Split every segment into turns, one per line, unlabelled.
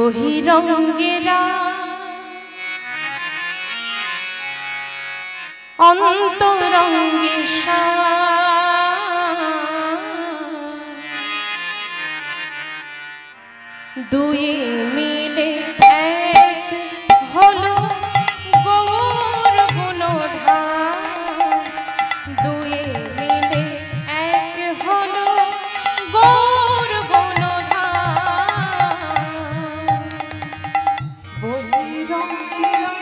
বহিরঙ্গেরা অন্তরঙ্গে দুয়ে মিলে এক হলো গৌর গুণধাম দুয়ে মিলে এক হলো গৌর গুণধাম বহিরঙ্গেরা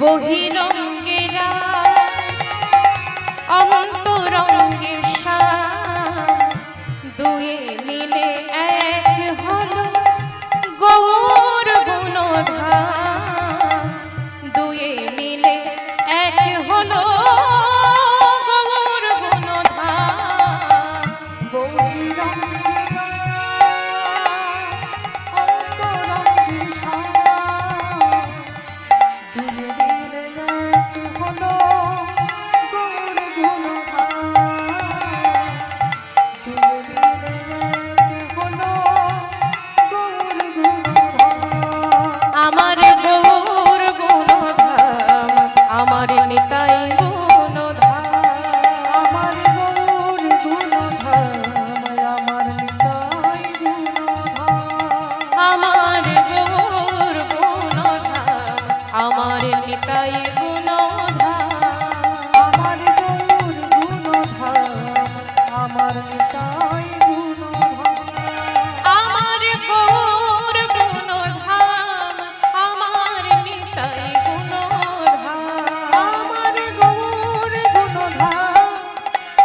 বহিরঙ্গেরা অন্তরঙ্গে দুয়ে মিলে এক হলো গৌর গুণধাম দুয়ে মিলে এক হলো গৌর গুণধাম বহিরঙ্গেরা অন্তরঙ্গে আমার গৌর গুণধাম আমার নিতাই গুণধাম আমার গৌর গুণধাম আমার নিতাই গুণধাম আমার গৌর গুণধাম আমার নিতাই গুণধাম আমার গৌর গুণধাম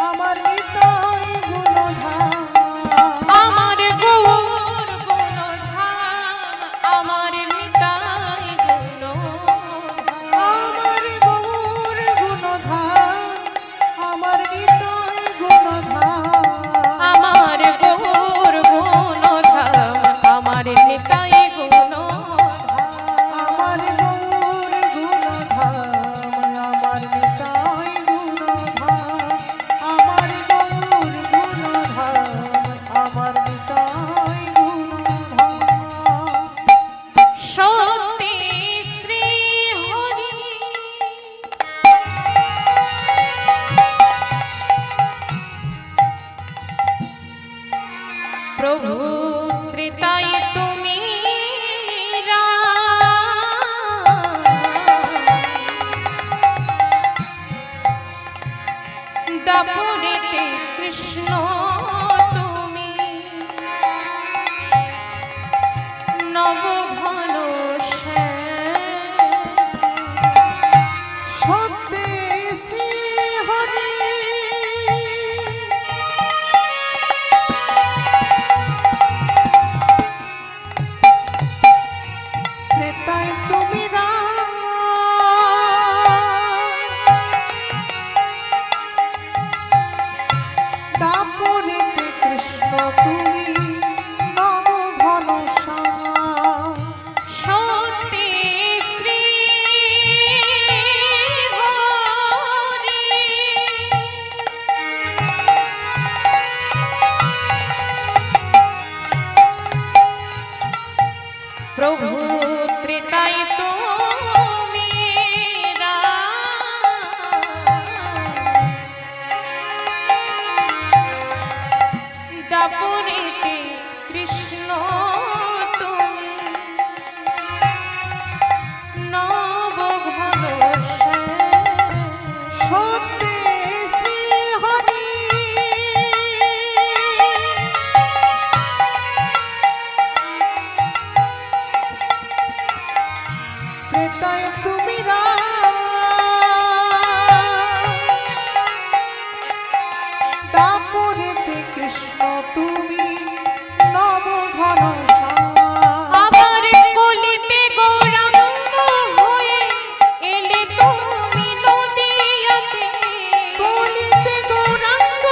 আমার নিতাই প্রভু ত্রিতাই তুমি দাপুরেতে কৃষ্ণ তুমি নবঘন সত্যে শ্রী হরি প্রভু ত্রিতাই তুমি দাপুরেতে কৃষ্ণ তুমি নবঘন সত্যে শ্রী হরি তুমি দাপুরেতে কৃষ্ণ তুমি নবঘন আমার কলিতে গৌরাঙ্গ হয়ে এলে তুমি নদিয়াতে কলিতে গৌরাঙ্গ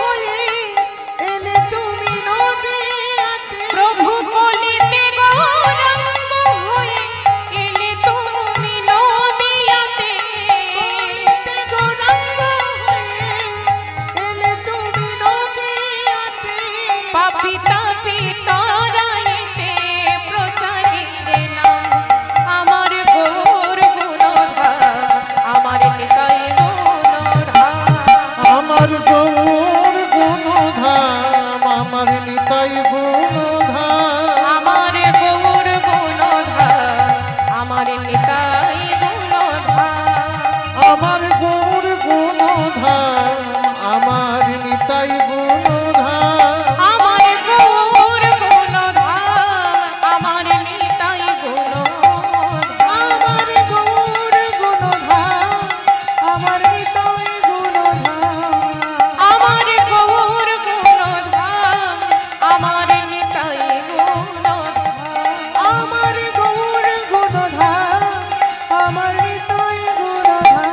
হয়ে নিতাই গুণধাম
আমার গৌর গুণধাম আমার নিতাই গুণধাম
আমার গৌর গুণধাম আমার নিতাই গুণধাম
আমার গৌর গুণধাম আমার নিতাই গুণধাম
আমার গৌর গুণধাম আমার নিতাই গুণধাম
আমার গৌর গুণধাম আমার নিতাই গুণধাম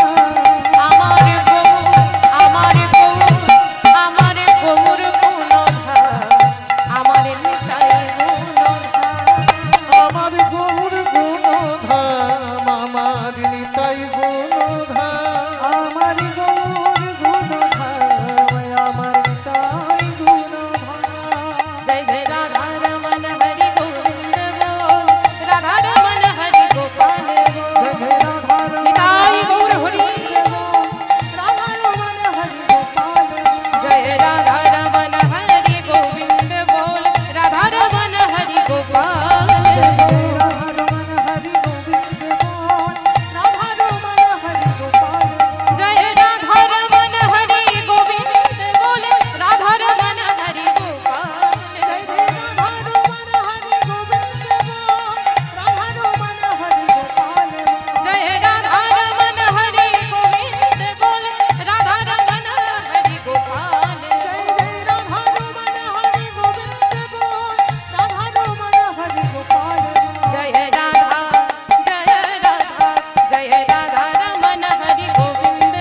আমার গৌর গুণধাম আমার নিতাই গুণধাম
আমার গৌর গুণধাম আমার নিতাই গুণধাম
আমার গৌর গুণধাম আমার নিতাই গুণধাম
जय जय राधा रमन हरि गोविंद बोल राधा रमन हरि गोपाल बोल
जय राधा
निताई गौर हरि
राधा रमण हरि गोपाल
जय राधा रमन हरि गोविंद बोल राधा रमन हरि गोपाल
जय राधा रमण हरि गोविंद बोल राधा रमण हरि गोपाल
जय राधा रमन हरि गोविंद बोल राधा रमन हरि गोपाल
जय राधा रमण हरि गोविंद बोल राधा रमण हरि गोपाल
जय राधा रमन हरि गोविंद बोल राधा रमन हरि गोपाल
जय राधा रमण हरि गोविंद बोल राधा रमण हरि गोपाल
जय राधा जय राधा रमन हरि गोविंद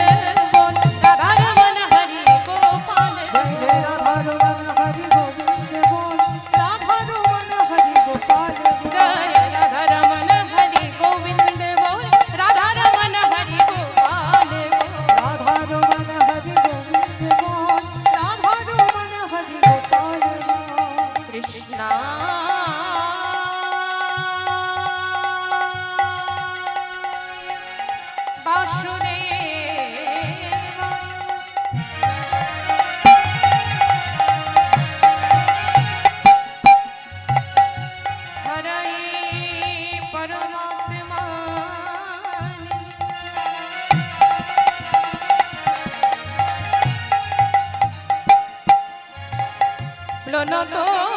बोल राधा रमन हरि गोपाल
जय राधा रमण हरि गोविंद बोल राधा रमण हरि गोपाल
जय राधा रमन हरि गोविंद बोल राधा रमण हरि गोपाल
राधा रमण हरि गोविंद बोल राधा रमण हरि गोपाल
कृष्णा हरे परमात्मा लो तो